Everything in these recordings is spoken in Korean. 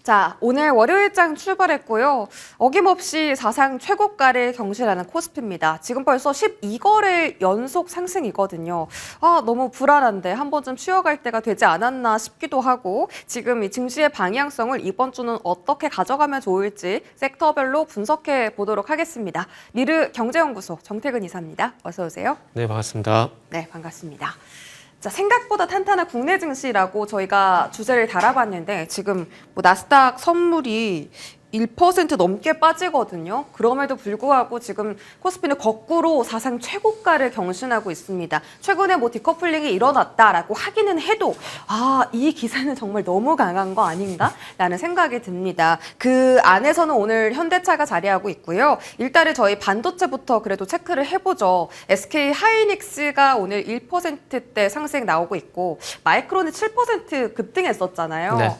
자, 오늘 월요일장 출발했고요. 어김없이 사상 최고가를 경신하는 코스피입니다. 지금 벌써 12거래일 연속 상승이거든요. 너무 불안한데 한 번쯤 쉬어갈 때가 되지 않았나 싶기도 하고 지금 이 증시의 방향성을 이번 주는 어떻게 가져가면 좋을지 섹터별로 분석해 보도록 하겠습니다. 미르 경제연구소 정태근 이사입니다. 어서 오세요. 네, 반갑습니다. 네, 반갑습니다. 자, 생각보다 탄탄한 국내 증시라고 저희가 주제를 달아봤는데 지금 나스닥 선물이 1% 넘게 빠지거든요. 그럼에도 불구하고 지금 코스피는 거꾸로 사상 최고가를 경신하고 있습니다. 최근에 디커플링이 일어났다라고 하기는 해도 이 기사는 정말 너무 강한 거 아닌가? 라는 생각이 듭니다. 그 안에서는 오늘 현대차가 자리하고 있고요. 일단은 저희 반도체부터 그래도 체크를 해보죠. SK 하이닉스가 오늘 1%대 상승 나오고 있고 마이크론이 7% 급등했었잖아요. 네.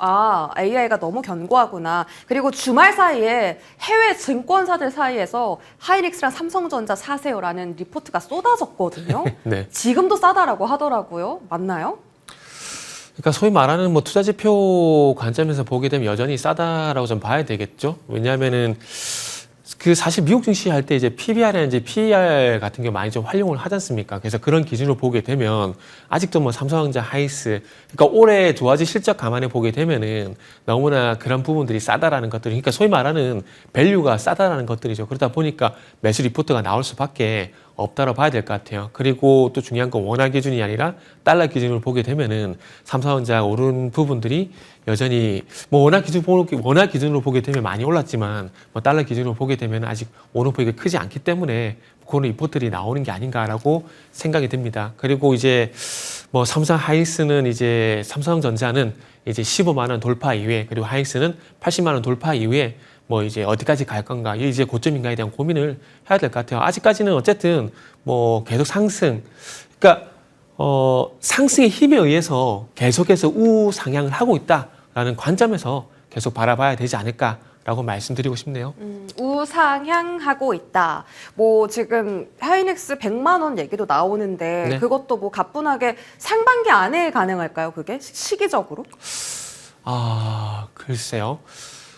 AI가 너무 견고하구나. 그리고 주말 사이에 해외 증권사들 사이에서 하이닉스랑 삼성전자 사세요라는 리포트가 쏟아졌거든요. 네. 지금도 싸다라고 하더라고요. 맞나요? 그러니까 소위 말하는 투자 지표 관점에서 보게 되면 여전히 싸다라고 좀 봐야 되겠죠. 왜냐하면은 사실 미국 증시 할 때 이제 PBR이나 PER 같은 게 많이 좀 활용을 하지 않습니까? 그래서 그런 기준으로 보게 되면 아직도 삼성전자, 하이스, 그러니까 올해 두 가지 실적 감안해 보게 되면은 너무나 그런 부분들이 싸다라는 것들이, 그러니까 소위 말하는 밸류가 싸다라는 것들이죠. 그러다 보니까 매수 리포트가 나올 수밖에 없다고 봐야 될 것 같아요. 그리고 또 중요한 건 원화 기준이 아니라 달러 기준으로 보게 되면은 삼성전자 오른 부분들이 여전히 원화 기준으로 보게 되면 많이 올랐지만 달러 기준으로 보게 되면 아직 오름폭이 크지 않기 때문에 그런 리포트들이 나오는 게 아닌가라고 생각이 듭니다. 그리고 이제 삼성 하이스는 이제 삼성전자는 이제 15만 원 돌파 이후에, 그리고 하이스는 80만 원 돌파 이후에 이제 어디까지 갈 건가, 이게 이제 고점인가에 대한 고민을 해야 될 것 같아요. 아직까지는 어쨌든 계속 상승, 그러니까 상승의 힘에 의해서 계속해서 우상향을 하고 있다라는 관점에서 계속 바라봐야 되지 않을까라고 말씀드리고 싶네요. 우상향하고 있다. 지금 하이닉스 100만 원 얘기도 나오는데 네. 그것도 가뿐하게 상반기 안에 가능할까요? 그게 시기적으로? 글쎄요.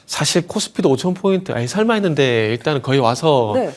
사실 코스피도 5,000포인트, 설마 했는데 일단은 거의 와서 네.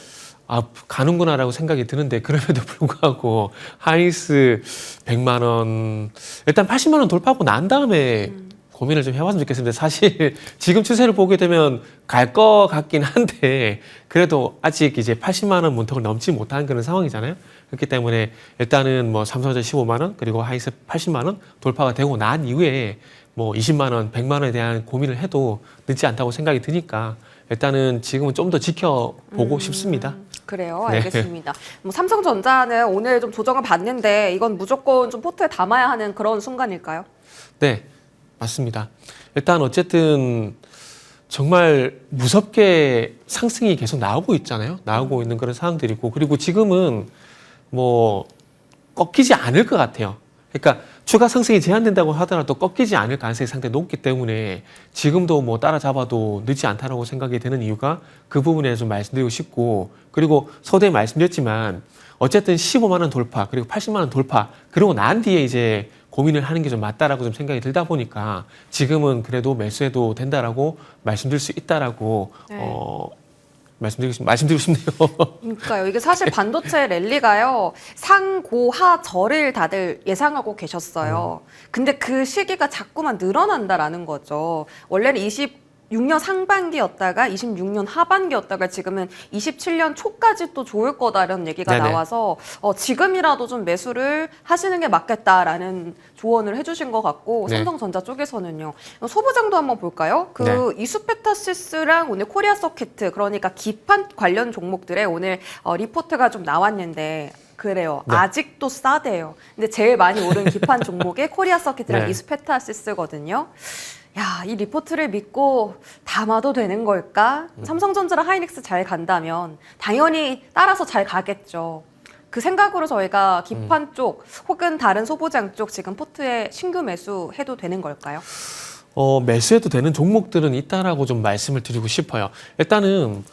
가는구나라고 생각이 드는데, 그럼에도 불구하고 하이스 100만 원, 일단 80만 원 돌파하고 난 다음에 고민을 좀 해봤으면 좋겠습니다. 사실 지금 추세를 보게 되면 갈 것 같긴 한데 그래도 아직 이제 80만 원 문턱을 넘지 못한 그런 상황이잖아요. 그렇기 때문에 일단은 삼성전자 15만 원, 그리고 하이스 80만 원 돌파가 되고 난 이후에 20만 원, 100만 원에 대한 고민을 해도 늦지 않다고 생각이 드니까 일단은 지금은 좀 더 지켜보고 싶습니다. 그래요. 네. 알겠습니다. 삼성전자는 오늘 좀 조정을 받는데 이건 무조건 좀 포트에 담아야 하는 그런 순간일까요? 네, 맞습니다. 일단 어쨌든 정말 무섭게 상승이 계속 나오고 있잖아요. 나오고 있는 그런 상황들이고, 그리고 지금은 꺾이지 않을 것 같아요. 그러니까 추가 상승이 제한된다고 하더라도 꺾이지 않을 가능성이 상당히 높기 때문에 지금도 따라잡아도 늦지 않다라고 생각이 드는 이유가 그 부분에 좀 말씀드리고 싶고, 그리고 서두에 말씀드렸지만 어쨌든 15만 원 돌파, 그리고 80만 원 돌파, 그러고 난 뒤에 이제 고민을 하는 게 좀 맞다라고 좀 생각이 들다 보니까 지금은 그래도 매수해도 된다라고 말씀드릴 수 있다라고 네. 말씀드리고 싶네요. 그러니까요. 이게 사실 반도체 랠리가요. 상고하저를 다들 예상하고 계셨어요. 근데 그 시기가 자꾸만 늘어난다라는 거죠. 원래는 26년 상반기였다가 26년 하반기였다가 지금은 27년 초까지 또 좋을 거다라는 얘기가 네네. 나와서 지금이라도 좀 매수를 하시는 게 맞겠다라는 조언을 해주신 것 같고, 네. 삼성전자 쪽에서는요. 소부장도 한번 볼까요? 네. 이수페타시스랑 오늘 코리아 서킷, 그러니까 기판 관련 종목들에 오늘 리포트가 좀 나왔는데 그래요. 네. 아직도 싸대요. 근데 제일 많이 오른 기판 종목이 코리아 서킷이랑 네. 이수페타시스거든요. 이 리포트를 믿고 담아도 되는 걸까? 삼성전자랑 하이닉스 잘 간다면 당연히 따라서 잘 가겠죠. 그 생각으로 저희가 기판 쪽 혹은 다른 소보장 쪽 지금 포트에 신규 매수해도 되는 걸까요? 매수해도 되는 종목들은 있다라고 좀 말씀을 드리고 싶어요. 일단은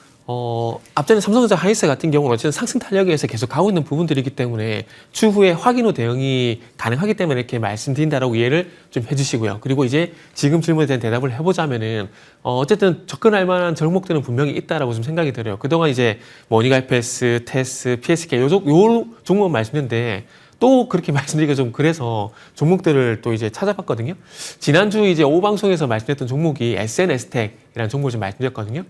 앞전에 삼성전자 하이닉스 같은 경우는 어쨌든 상승 탄력에서 계속 가고 있는 부분들이기 때문에 추후에 확인 후 대응이 가능하기 때문에 이렇게 말씀드린다라고 이해를 좀 해주시고요. 그리고 이제 지금 질문에 대한 대답을 해보자면은 어쨌든 접근할 만한 종목들은 분명히 있다라고 좀 생각이 들어요. 그동안 이제 모니가 IPS, 테스, PSK 요 종목만 말씀드렸는데 또 그렇게 말씀드리기가 좀 그래서 종목들을 또 이제 찾아봤거든요. 지난주 이제 오후 방송에서 말씀드렸던 종목이 SNS텍이라는 종목을 좀 말씀드렸거든요.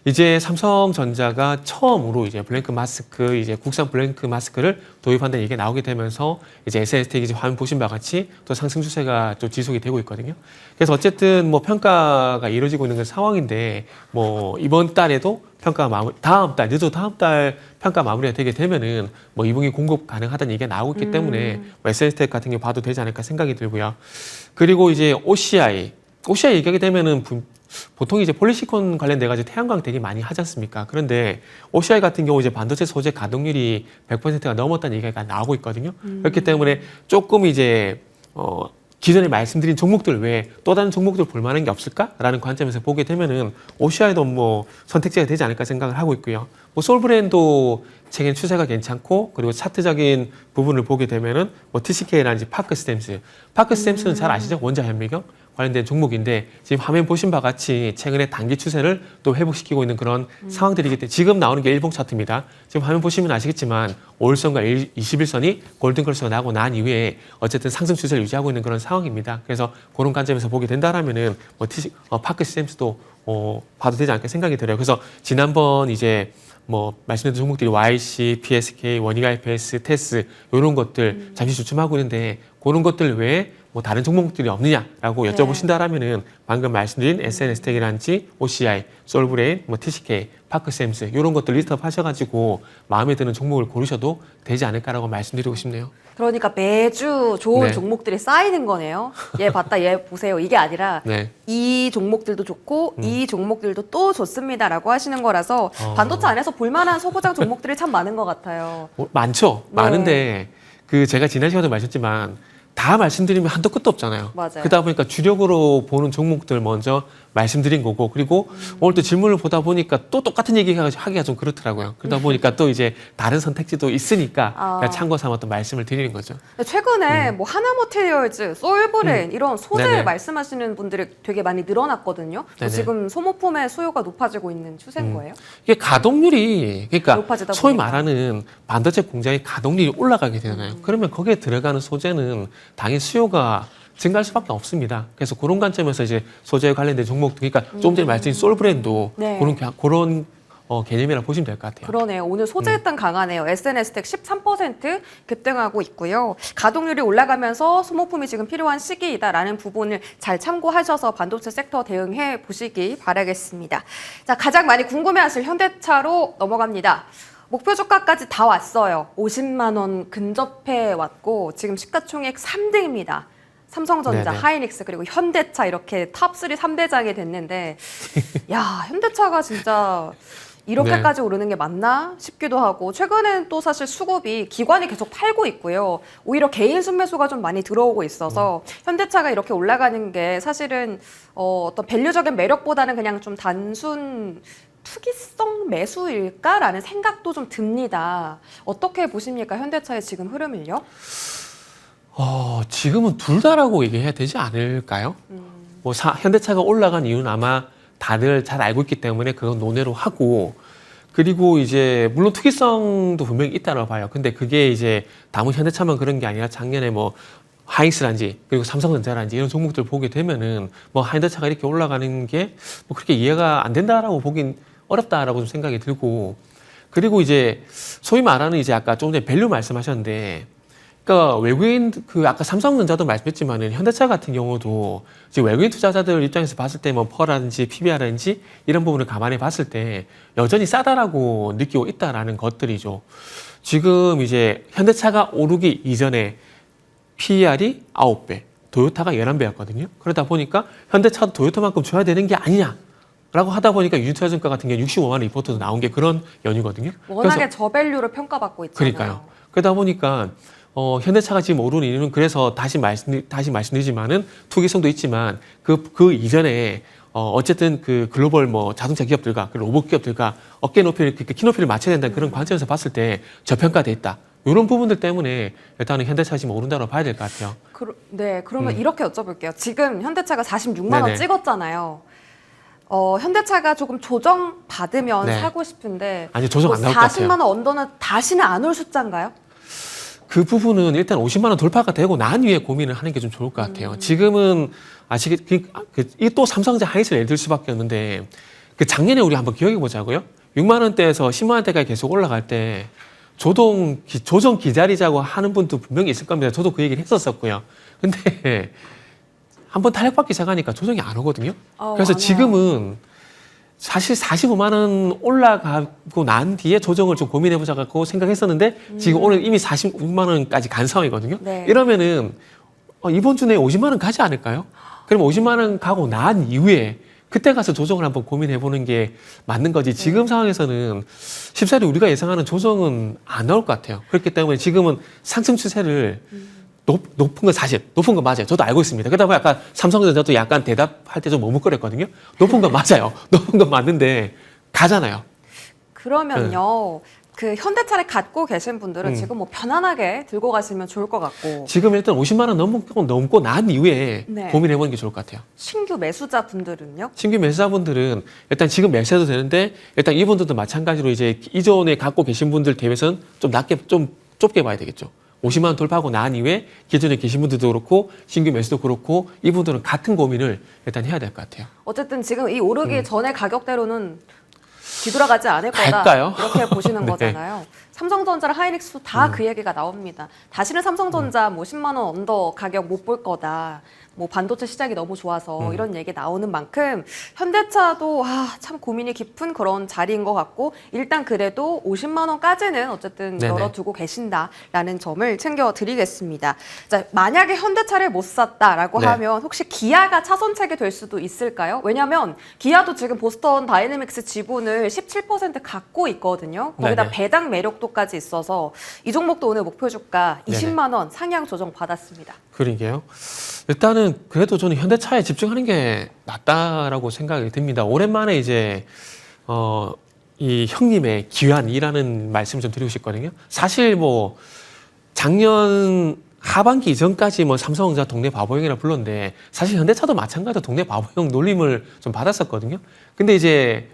이제 삼성전자가 처음으로 이제 블랭크 마스크, 이제 국산 블랭크 마스크를 도입한다는 얘기가 나오게 되면서 이제 SNS텍이 이제 화면 보신 바와 같이 또 상승 추세가 또 지속이 되고 있거든요. 그래서 어쨌든 뭐 평가가 이루어지고 있는 그 상황인데 뭐 이번 달에도 평가 마무리, 다음 달 평가 마무리가 되게 되면은 뭐 2분기 공급 가능하다는 얘기가 나오고 있기 때문에 뭐 SNS텍 같은 경우 봐도 되지 않을까 생각이 들고요. 그리고 이제 OCI 얘기하게 되면은 보통 이제 폴리시콘 관련돼 가지고 태양광 되게 많이 하지 않습니까? 그런데 OCI 같은 경우 이제 반도체 소재 가동률이 100%가 넘었다는 얘기가 나오고 있거든요. 그렇기 때문에 조금 이제 기존에 말씀드린 종목들 외에 또 다른 종목들 볼 만한 게 없을까라는 관점에서 보게 되면은 OCI도 뭐 선택지가 되지 않을까 생각을 하고 있고요. 뭐 솔브랜도 최근 추세가 괜찮고 그리고 차트적인 부분을 보게 되면은 뭐 TCK라든지 파크스템스는 잘 아시죠? 원자 현미경 관련된 종목인데 지금 화면 보신 바와 같이 최근에 단기 추세를 또 회복시키고 있는 그런 상황들이기 때문에 지금 나오는 게 일봉 차트입니다. 지금 화면 보시면 아시겠지만 5일선과 21선이 골든크로스가 나고 난 이후에 어쨌든 상승 추세를 유지하고 있는 그런 상황입니다. 그래서 그런 관점에서 보게 된다라면은 뭐 파크스템스도 봐도 되지 않을까 생각이 들어요. 그래서 지난번 이제 뭐 말씀드린 종목들이 YC, PSK, 원익 IPS, 테스 이런 것들 잠시 주춤하고 있는데 그런 것들 외에 뭐 다른 종목들이 없느냐라고 여쭤보신다라면은 방금 말씀드린 SNS텍이란지 OCI, 솔브레인, 뭐 TCK, 파크스템스 이런 것들 리스트업 하셔가지고 마음에 드는 종목을 고르셔도 되지 않을까라고 말씀드리고 싶네요. 그러니까 매주 좋은 네. 종목들이 쌓이는 거네요. 얘 봤다, 얘 보세요. 이게 아니라 네. 이 종목들도 좋고 이 종목들도 또 좋습니다라고 하시는 거라서 반도체 안에서 볼만한 소부장 종목들이 참 많은 것 같아요. 많죠. 네. 많은데 그 제가 지난 시간에 말씀드렸지만 다 말씀드리면 한도 끝도 없잖아요. 맞아요. 그러다 보니까 주력으로 보는 종목들 먼저 말씀드린 거고 그리고 오늘 또 질문을 보다 보니까 또 똑같은 얘기 하기가 좀 그렇더라고요. 그러다 보니까 또 이제 다른 선택지도 있으니까 그냥 참고 삼아 또 말씀을 드리는 거죠. 최근에 뭐 하나모테리얼즈, 솔브레인 이런 소재 네네. 말씀하시는 분들이 되게 많이 늘어났거든요. 네네. 지금 소모품의 수요가 높아지고 있는 추세인 거예요? 이게 가동률이 그러니까 높아지다 소위 보니까. 말하는 반도체 공장의 가동률이 올라가게 되잖아요. 그러면 거기에 들어가는 소재는 당연히 수요가 증가할 수밖에 없습니다. 그래서 그런 관점에서 이제 소재에 관련된 종목도 그러니까 조금 전에 말씀드린 솔브랜도 네. 그런 개념이라 보시면 될 것 같아요. 그러네요. 오늘 소재 등 강하네요. SNS텍 13% 급등하고 있고요. 가동률이 올라가면서 소모품이 지금 필요한 시기이다라는 부분을 잘 참고하셔서 반도체 섹터 대응해 보시기 바라겠습니다. 자, 가장 많이 궁금해하실 현대차로 넘어갑니다. 목표 주가까지 다 왔어요. 50만 원 근접해 왔고 지금 시가총액 3등입니다. 삼성전자, 네네. 하이닉스 그리고 현대차 이렇게 탑3 3대장이 됐는데 야, 현대차가 진짜 이렇게까지 오르는 게 맞나 싶기도 하고 최근엔 또 사실 수급이 기관이 계속 팔고 있고요. 오히려 개인 순매수가 좀 많이 들어오고 있어서 현대차가 이렇게 올라가는 게 사실은 어떤 밸류적인 매력보다는 그냥 좀 단순 투기성 매수일까라는 생각도 좀 듭니다. 어떻게 보십니까? 현대차의 지금 흐름을요? 지금은 둘 다라고 얘기해야 되지 않을까요? 뭐 현대차가 올라간 이유는 아마 다들 잘 알고 있기 때문에 그건 논외로 하고 그리고 이제 물론 투기성도 분명히 있다고 봐요. 근데 그게 이제 다문 현대차만 그런 게 아니라 작년에 뭐 하이닉스란지 그리고 삼성전자란지 이런 종목들 보게 되면은 뭐 현대차가 이렇게 올라가는 게 뭐 그렇게 이해가 안 된다라고 보긴 어렵다라고 좀 생각이 들고 그리고 이제 소위 말하는 이제 아까 조금 전에 밸류 말씀하셨는데 그러니까 외국인 아까 삼성전자도 말씀했지만은 현대차 같은 경우도 이제 외국인 투자자들 입장에서 봤을 때 뭐 퍼라든지 PBR라든지 이런 부분을 감안해 봤을 때 여전히 싸다라고 느끼고 있다라는 것들이죠. 지금 이제 현대차가 오르기 이전에 PER이 9배, 도요타가 11배였거든요. 그러다 보니까 현대차도 도요타만큼 줘야 되는 게 아니냐라고 하다 보니까 유니투자증가 같은 게 65만 원 리포트도 나온 게 그런 연유거든요. 워낙에 저밸류를 평가받고 있잖아요. 그러니까요. 그러다 보니까 현대차가 지금 오르는 이유는 그래서 다시 말씀드리지만은 투기성도 있지만 그 이전에 어쨌든 그 글로벌 뭐 자동차 기업들과 그 로봇 기업들과 어깨 높이를 키 높이를 맞춰야 된다는 그런 관점에서 봤을 때 저평가돼 있다. 이런 부분들 때문에 일단은 현대차가 지금 오른다고 봐야 될 것 같아요. 네, 그러면 이렇게 여쭤볼게요. 지금 현대차가 46만 원 네네. 찍었잖아요. 현대차가 조금 조정 받으면 네. 사고 싶은데 아니, 조정 안 나올 것 같아요. 40만 원 언더는 다시는 안 올 숫자인가요? 그 부분은 일단 50만 원 돌파가 되고 난 후에 고민을 하는 게 좀 좋을 것 같아요. 지금은 이 또 삼성전자 하이스를 예를 들 수밖에 없는데 그 작년에 우리 한번 기억해 보자고요. 6만 원대에서 10만 원대까지 계속 올라갈 때 조정 기다리자고 하는 분도 분명히 있을 겁니다. 저도 그 얘기를 했었었고요. 근데 한번 탄력받기 시작하니까 조정이 안 오거든요. 그래서 안 지금은 사실 45만 원 올라가고 난 뒤에 조정을 좀 고민해보자고 생각했었는데 지금 오늘 이미 46만 원까지 간 상황이거든요. 네. 이러면은 이번 주 내에 50만 원 가지 않을까요? 그럼 50만 원 가고 난 이후에 그때 가서 조정을 한번 고민해보는 게 맞는 거지. 지금 상황에서는 쉽사리 우리가 예상하는 조정은 안 나올 것 같아요. 그렇기 때문에 지금은 상승 추세를 높은 건 사실, 높은 건 맞아요. 저도 알고 있습니다. 그러다 보니 아까 삼성전자도 약간 대답할 때 좀 머뭇거렸거든요. 높은 건 맞아요. 높은 건 맞는데 가잖아요. 그러면요. 그 현대차를 갖고 계신 분들은 지금 뭐 편안하게 들고 가시면 좋을 것 같고 지금 일단 50만 원 넘고 난 이후에 네. 고민해보는 게 좋을 것 같아요. 신규 매수자 분들은요? 신규 매수자분들은 일단 지금 매수해도 되는데 일단 이분들도 마찬가지로 이제 이전에 갖고 계신 분들 대비해서는 좀 좁게 봐야 되겠죠. 50만 원 돌파하고 난 이후에 기존에 계신 분들도 그렇고 신규 매수도 그렇고 이분들은 같은 고민을 일단 해야 될 것 같아요. 어쨌든 지금 이 오르기 전에 가격대로는 뒤돌아가지 않을 거다. 갈까요? 이렇게 보시는 네. 거잖아요. 삼성전자랑 하이닉스도 다 그 얘기가 나옵니다. 다시는 삼성전자 뭐 10만 원 언더 가격 못 볼 거다. 뭐 반도체 시장이 너무 좋아서 이런 얘기 나오는 만큼 현대차도 참 고민이 깊은 그런 자리인 것 같고 일단 그래도 50만 원까지는 어쨌든 네네. 열어두고 계신다라는 점을 챙겨드리겠습니다. 자, 만약에 현대차를 못 샀다라고 네. 하면 혹시 기아가 차선책이 될 수도 있을까요? 왜냐하면 기아도 지금 보스턴 다이내믹스 지분을 17% 갖고 있거든요. 거기다 네네. 배당 매력도까지 있어서 이 종목도 오늘 목표 주가 네네. 20만 원 상향 조정 받았습니다. 그러게요. 일단은 그래도 저는 현대차에 집중하는 게 낫다라고 생각이 듭니다. 오랜만에 이제 이 형님의 귀환이라는 말씀을 좀 드리고 싶거든요. 사실 뭐 작년 하반기 이전까지 뭐 삼성전자 동네 바보형이라 불렀는데 사실 현대차도 마찬가지로 동네 바보형 놀림을 좀 받았었거든요. 근데 이제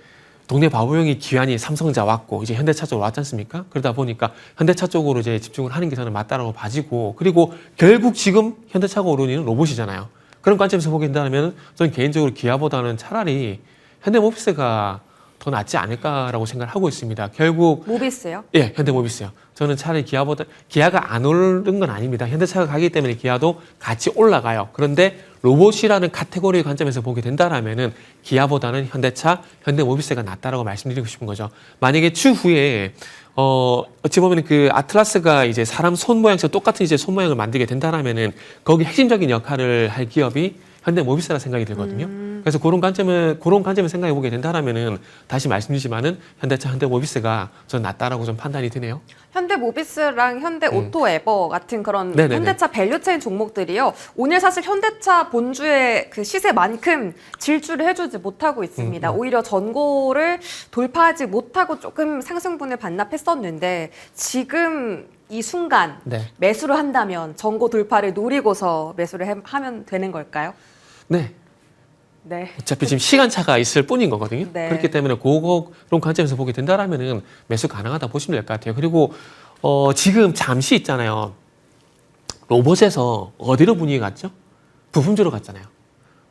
동네 바보형이 기환이 삼성전자 왔고 이제 현대차 쪽으로 왔지 않습니까? 그러다 보니까 현대차 쪽으로 이제 집중을 하는 게 저는 맞다라고 봐지고 그리고 결국 지금 현대차가 오르는 로봇이잖아요. 그런 관점에서 보게 된다면 저는 개인적으로 기아보다는 차라리 현대모비스가 더 낫지 않을까라고 생각을 하고 있습니다. 결국 모비스요? 예, 현대모비스요. 저는 차라리 기아가 안 오른 건 아닙니다. 현대차가 가기 때문에 기아도 같이 올라가요. 그런데 로봇이라는 카테고리의 관점에서 보게 된다라면은 기아보다는 현대차, 현대모비스가 낫다라고 말씀드리고 싶은 거죠. 만약에 추후에 어찌 보면 그 아틀라스가 이제 사람 손 모양처럼 똑같은 이제 손 모양을 만들게 된다라면은 거기 핵심적인 역할을 할 기업이 현대모비스라 생각이 들거든요. 그래서 그런 관점을 생각해 보게 된다라면은 다시 말씀드리지만은 현대차, 현대모비스가 전 낫다라고 좀 판단이 드네요. 현대모비스랑 현대오토에버 같은 그런 네네네. 현대차 밸류체인 종목들이요. 오늘 사실 현대차 본주의 그 시세만큼 질주를 해주지 못하고 있습니다. 오히려 전고를 돌파하지 못하고 조금 상승분을 반납했었는데 지금 이 순간 네. 매수를 한다면 전고 돌파를 노리고서 매수를 하면 되는 걸까요? 네. 네. 어차피 지금 시간차가 있을 뿐인 거거든요. 네. 그렇기 때문에 그런 관점에서 보게 된다라면은 매수 가능하다 보시면 될 것 같아요. 그리고 지금 잠시 있잖아요. 로봇에서 어디로 분위기 갔죠? 부품주로 갔잖아요.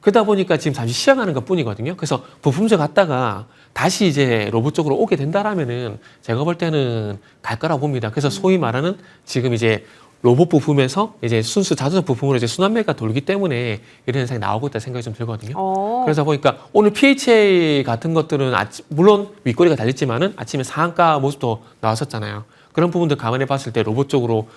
그러다 보니까 지금 잠시 시향하는 것 뿐이거든요. 그래서 부품주 갔다가 다시 이제 로봇 쪽으로 오게 된다라면은 제가 볼 때는 갈 거라고 봅니다. 그래서 소위 말하는 지금 이제 로봇 부품에서 이제 순수 자동차 부품으로 이제 순환매가 돌기 때문에 이런 현상이 나오고 있다 생각이 좀 들거든요. 그래서 보니까 오늘 PHA 같은 것들은 물론 윗꼬리가 달렸지만은 아침에 상한가 모습도 나왔었잖아요. 그런 부분들 감안해 봤을 때 로봇 쪽으로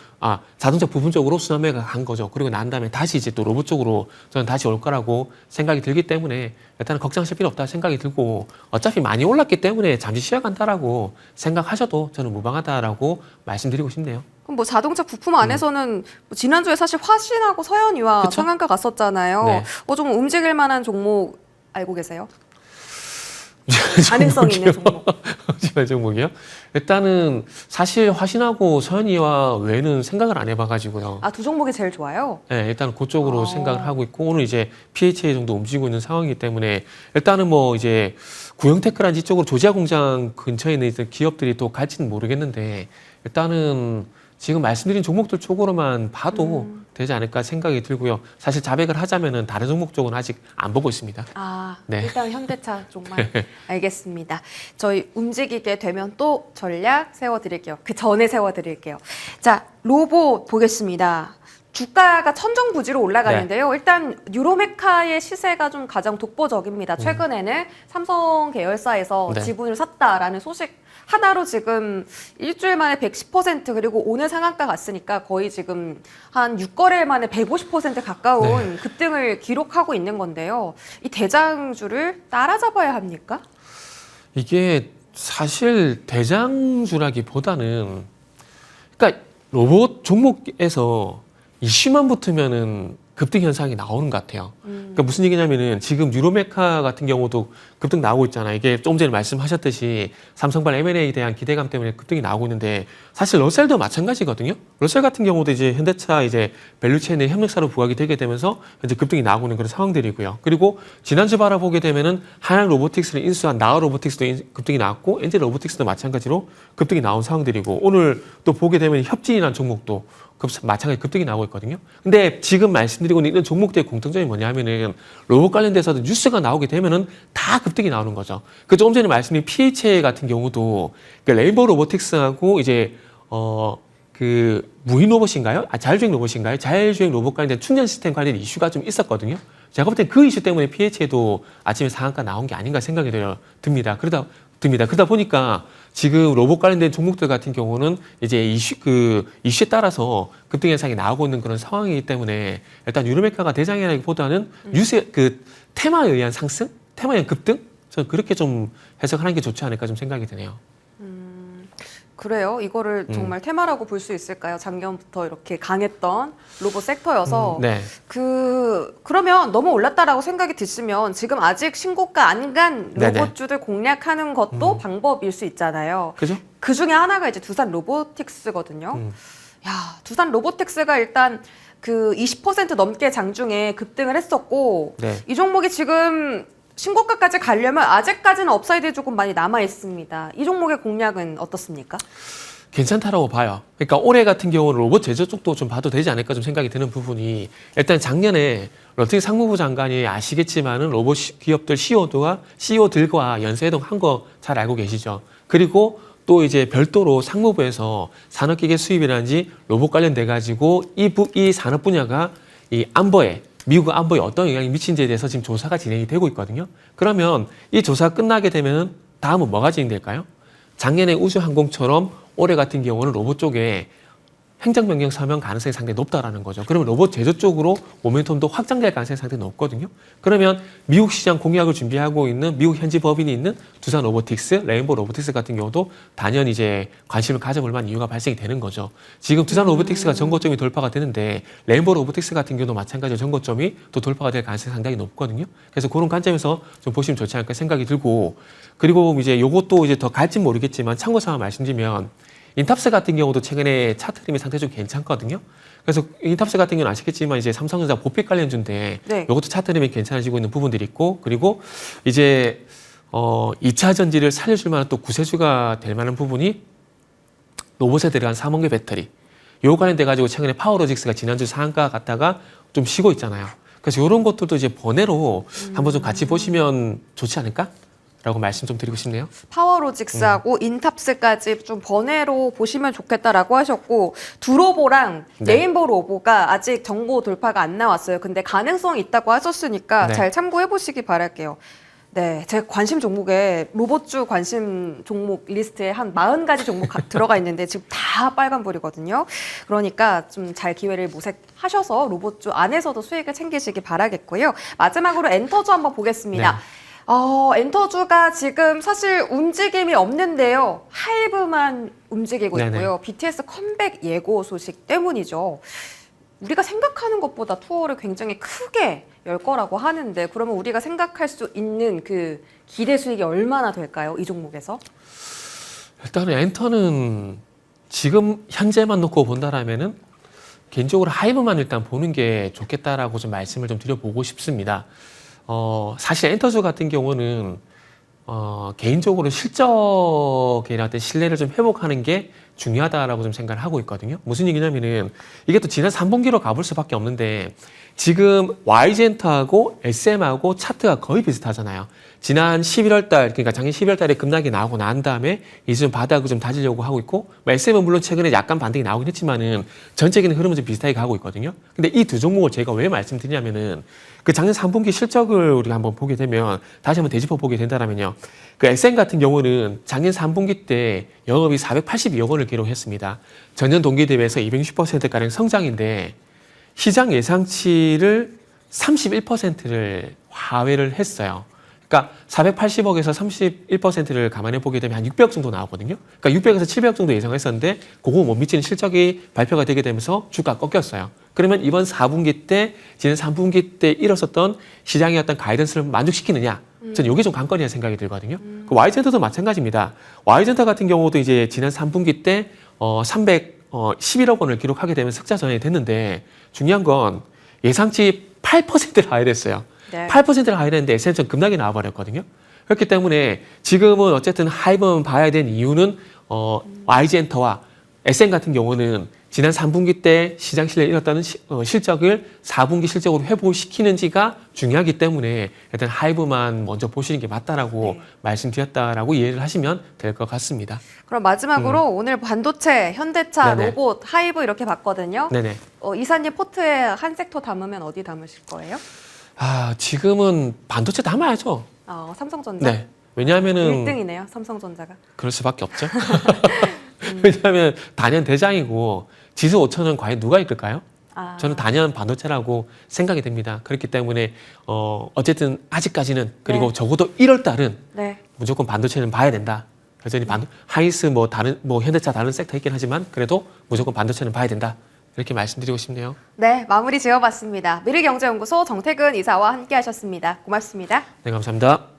자동차 부품 쪽으로 순환매가 간 거죠. 그리고 난 다음에 다시 이제 또 로봇 쪽으로 저는 다시 올 거라고 생각이 들기 때문에 일단은 걱정하실 필요 없다 생각이 들고 어차피 많이 올랐기 때문에 잠시 쉬어간다라고 생각하셔도 저는 무방하다라고 말씀드리고 싶네요. 그럼 뭐 자동차 부품 안에서는 뭐 지난주에 사실 화신하고 서현이와 그쵸? 상한가 갔었잖아요. 네. 좀 움직일 만한 종목 알고 계세요? 가능성 있는 종목. 종목이요? 일단은 사실 화신하고 서현이와 외에는 생각을 안 해봐가지고요. 아, 두 종목이 제일 좋아요? 네, 일단 그쪽으로 아. 생각을 하고 있고 오늘 이제 PHA 정도 움직이고 있는 상황이기 때문에 일단은 뭐 이제 구형테크라든지 이쪽으로 조지아 공장 근처에 있는 기업들이 또 갈지는 모르겠는데 일단은 지금 말씀드린 종목들 쪽으로만 봐도 되지 않을까 생각이 들고요. 사실 자백을 하자면은 다른 종목 쪽은 아직 안 보고 있습니다. 아, 네. 일단 현대차 쪽만. 알겠습니다. 저희 움직이게 되면 또 전략 세워드릴게요. 그 전에 세워드릴게요. 자, 로봇 보겠습니다. 주가가 천정부지로 올라가는데요. 일단 유로메카의 시세가 좀 가장 독보적입니다. 최근에는 삼성 계열사에서 네. 지분을 샀다라는 소식 하나로 지금 일주일 만에 110% 그리고 오늘 상한가 갔으니까 거의 지금 한 6거래일 만에 150% 가까운 급등을 기록하고 있는 건데요. 이 대장주를 따라잡아야 합니까? 이게 사실 대장주라기보다는 그러니까 로봇 종목에서 이슈만 붙으면은 급등 현상이 나오는 것 같아요. 그러니까 무슨 얘기냐면은 지금 유로메카 같은 경우도 급등 나오고 있잖아요. 이게 조금 전에 말씀하셨듯이 삼성발 M&A에 대한 기대감 때문에 급등이 나오고 있는데 사실 러셀도 마찬가지거든요. 러셀 같은 경우도 이제 현대차 이제 밸류체인의 협력사로 부각이 되게 되면서 이제 급등이 나오고 있는 그런 상황들이고요. 그리고 지난주 바라보게 되면은 하양 로보틱스를 인수한 나우 로보틱스도 급등이 나왔고 엔젤 로보틱스도 마찬가지로 급등이 나온 상황들이고 오늘 또 보게 되면 협진이라는 종목도 마찬가지 급등이 나오고 있거든요. 근데 지금 말씀드리고 있는 종목들의 공통점이 뭐냐면은 로봇 관련돼서도 뉴스가 나오게 되면은 다 급등이 나오는 거죠. 그 조금 전에 말씀드린 PHA 같은 경우도 그 레인보우 로보틱스하고 이제 그 무인 로봇인가요? 자율주행 로봇인가요? 자율주행 로봇 관련된 충전 시스템 관련 이슈가 좀 있었거든요. 제가 볼 땐 그 이슈 때문에 PHA도 아침에 상한가 나온 게 아닌가 생각이 듭니다. 그러다 보니까 지금 로봇 관련된 종목들 같은 경우는 이제 이슈에 따라서 급등 현상이 나오고 있는 그런 상황이기 때문에 일단 유로메카가 대장이라기보다는 뉴스의 그 테마에 의한 상승, 테마에 의한 급등, 저는 그렇게 좀 해석하는 게 좋지 않을까 좀 생각이 드네요. 그래요? 이거를 정말 테마라고 볼 수 있을까요? 작년부터 이렇게 강했던 로봇 섹터여서 네. 그러면 너무 올랐다라고 생각이 드시면 지금 아직 신고가 안 간 네네. 로봇주들 공략하는 것도 방법일 수 있잖아요. 그죠? 그 중에 하나가 이제 두산 로보틱스거든요. 야, 두산 로보틱스가 일단 그 20% 넘게 장중에 급등을 했었고 네. 이 종목이 지금 신고가까지 가려면 아직까지는 업사이드 조금 많이 남아 있습니다. 이 종목의 공략은 어떻습니까? 괜찮다라고 봐요. 그러니까 올해 같은 경우는 로봇 제조 쪽도 좀 봐도 되지 않을까 좀 생각이 드는 부분이 일단 작년에 런팅 상무부 장관이 아시겠지만은 로봇 기업들 CEO들과 연쇄회동 한 거 잘 알고 계시죠. 그리고 또 이제 별도로 상무부에서 산업기계 수입이라든지 로봇 관련돼 가지고 이 산업 분야가 이 안보에 미국 안보에 어떤 영향이 미친지에 대해서 지금 조사가 진행이 되고 있거든요. 그러면 이 조사가 끝나게 되면 다음은 뭐가 진행될까요? 작년에 우주항공처럼 올해 같은 경우는 로봇 쪽에 행정명령 서명 가능성이 상당히 높다라는 거죠. 그러면 로봇 제조 쪽으로 모멘텀도 확장될 가능성이 상당히 높거든요. 그러면 미국 시장 공략을 준비하고 있는 미국 현지 법인이 있는 두산 로보틱스, 레인보우 로보틱스 같은 경우도 단연 이제 관심을 가져볼 만한 이유가 발생이 되는 거죠. 지금 두산 로보틱스가 전고점이 돌파가 되는데 레인보우 로보틱스 같은 경우도 마찬가지로 전고점이 또 돌파가 될 가능성이 상당히 높거든요. 그래서 그런 관점에서 좀 보시면 좋지 않을까 생각이 들고 그리고 이제 요것도 이제 더 갈진 모르겠지만 참고사항 말씀드리면 인탑스 같은 경우도 최근에 차트 흐름이 상대적으로 괜찮거든요. 그래서 인탑스 같은 경우는 아시겠지만 이제 삼성전자 보필 관련주인데 네. 이것도 차트 흐름이 괜찮아지고 있는 부분들이 있고 그리고 이제 2차 전지를 살려줄 만한 또 구세주가 될 만한 부분이 로봇에 들어간 삼원계 배터리. 요 관련돼 가지고 최근에 파워로직스가 지난주 상한가 갔다가 좀 쉬고 있잖아요. 그래서 이런 것들도 이제 번외로 한번 좀 같이 보시면 좋지 않을까? 라고 말씀 좀 드리고 싶네요. 파워로직스하고 인탑스까지 좀 번외로 보시면 좋겠다라고 하셨고 두로보랑 네. 레인보우 로보가 아직 정보 돌파가 안 나왔어요. 근데 가능성이 있다고 하셨으니까 네. 잘 참고해 보시기 바랄게요. 네, 제 관심 종목에 로봇주 관심 종목 리스트에 한 40가지 종목 들어가 있는데 지금 다 빨간불이거든요. 그러니까 좀 잘 기회를 모색하셔서 로봇주 안에서도 수익을 챙기시기 바라겠고요. 마지막으로 엔터주 한번 보겠습니다. 네. 엔터주가 지금 사실 움직임이 없는데요. 하이브만 움직이고 네네. 있고요. BTS 컴백 예고 소식 때문이죠. 우리가 생각하는 것보다 투어를 굉장히 크게 열 거라고 하는데 그러면 우리가 생각할 수 있는 그 기대 수익이 얼마나 될까요? 이 종목에서? 일단은 엔터는 지금 현재만 놓고 본다라면은 개인적으로 하이브만 일단 보는 게 좋겠다라고 좀 말씀을 좀 드려보고 싶습니다. 사실 엔터주 같은 경우는 개인적으로 실적이나 어떤 신뢰를 좀 회복하는 게 중요하다라고 좀 생각을 하고 있거든요. 무슨 얘기냐면은 이게 또 지난 3분기로 가볼 수밖에 없는데 지금 YG엔터하고 SM하고 차트가 거의 비슷하잖아요. 지난 11월 달, 그러니까 작년 12월 달에 급락이 나오고 난 다음에 이제 좀 바닥을 좀 다지려고 하고 있고, SM은 물론 최근에 약간 반등이 나오긴 했지만은 전체적인 흐름은 좀 비슷하게 가고 있거든요. 근데 이 두 종목을 제가 왜 말씀드리냐면은 그 작년 3분기 실적을 우리가 한번 보게 되면 다시 한번 되짚어 보게 된다면요. 그 SM 같은 경우는 작년 3분기 때 영업이 482억 원을 기록했습니다. 전년 동기 대비해서 260%가량 성장인데 시장 예상치를 31%를 하회를 했어요. 그러니까 480억에서 31%를 감안해 보게 되면 한 600억 정도 나오거든요. 그러니까 600에서 700억 정도 예상했었는데 그거 못 미치는 실적이 발표가 되게 되면서 주가가 꺾였어요. 그러면 이번 4분기 때, 지난 3분기 때 일었었던 시장의 어떤 가이던스를 만족시키느냐? 저는 이게 좀 관건이라는 생각이 들거든요. 그 Y젠터도 마찬가지입니다. Y젠터 같은 경우도 이제 지난 3분기 때 311억 원을 기록하게 되면 흑자 전환이 됐는데 중요한 건 예상치 8%를 하회했어요. 네. 8%를 하회했는데 SM처럼 급락이 나와버렸거든요. 그렇기 때문에 지금은 어쨌든 하이브만 봐야 된 이유는 YG엔터와 SM 같은 경우는 지난 3분기 때 시장 신뢰를 잃었다는 실적을 4분기 실적으로 회복시키는지가 중요하기 때문에 일단 하이브만 먼저 보시는 게 맞다라고 말씀드렸다라고 이해를 하시면 될 것 같습니다. 그럼 마지막으로 오늘 반도체, 현대차, 네네. 로봇, 하이브 이렇게 봤거든요. 네네. 이사님 포트에 한 섹터 담으면 어디 담으실 거예요? 지금은 반도체 담아야죠. 삼성전자? 네. 왜냐하면은 1등이네요, 삼성전자가. 그럴 수밖에 없죠. 왜냐하면 단연 대장이고 지수 5천은 과연 누가 이끌까요? 저는 단연 반도체라고 생각이 됩니다. 그렇기 때문에 어쨌든 아직까지는 그리고 네. 적어도 1월 달은 네. 무조건 반도체는 봐야 된다. 여전히 하이스 다른 현대차 다른 섹터 있긴 하지만 그래도 무조건 반도체는 봐야 된다. 이렇게 말씀드리고 싶네요. 네, 마무리 지어봤습니다. 미래경제연구소 정태근 이사와 함께하셨습니다. 고맙습니다. 네, 감사합니다.